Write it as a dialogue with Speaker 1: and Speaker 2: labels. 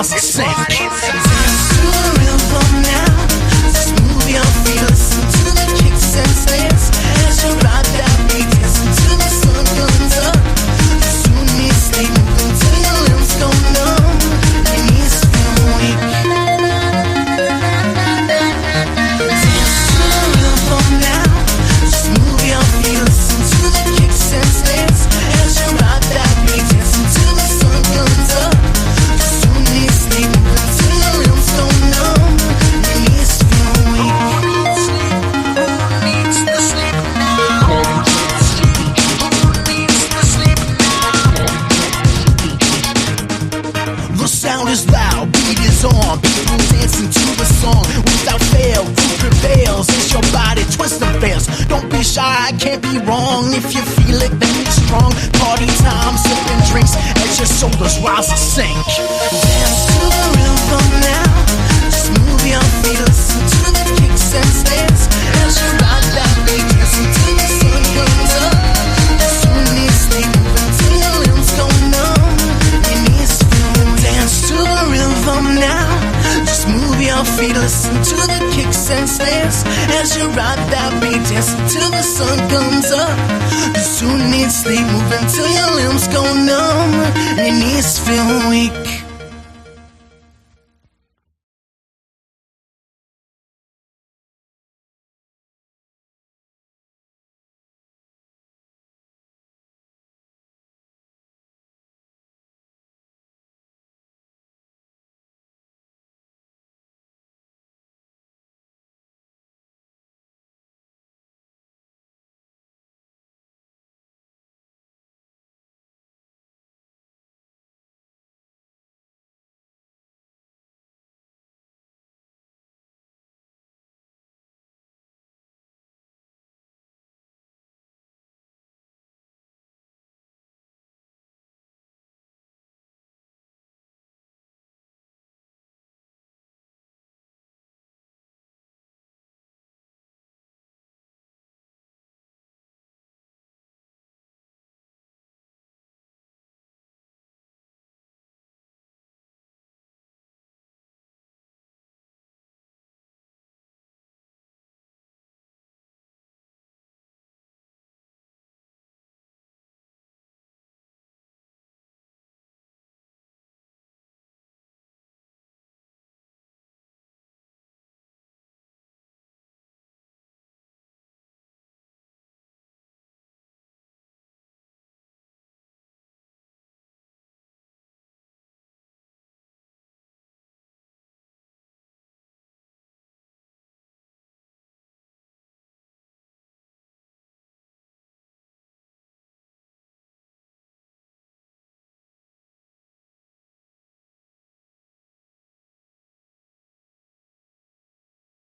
Speaker 1: rise and sink.
Speaker 2: Dance to the rhythm now. Just move your feet, listen to the kicks and snares. As you ride that beat, dance until the sun comes up. Soon need sleep, move until your limbs go numb. Your knees feel weak. Dance to the rhythm now. Just move your feet, listen to the kicks and snares. As you ride that beat, dance until the sun comes up. Soon need sleep, move until your limbs go numb. Your knees feel weak. Who needs the sleep now? Who needs the sleep now?
Speaker 1: The sound is loud, beat is on. People dancing to the song without fail. Who prevails as your body twists and fails. Don't be shy, I can't be wrong. If you feel it, then it's strong. Party time, sipping drinks as your shoulders rise and sink.
Speaker 2: Dance to the rhythm now. Just move your feet, listen to the kicks and snares. As you ride that beat, dance until the sun comes up. Soon need sleep, move until your limbs go numb. Your knees feel weak. Dance to the rhythm now. Just move your feet, listen to the kicks and snares. As you ride that beat, dance until the sun comes up. You soon need sleep, move until your limbs go numb. Your knees feel weak.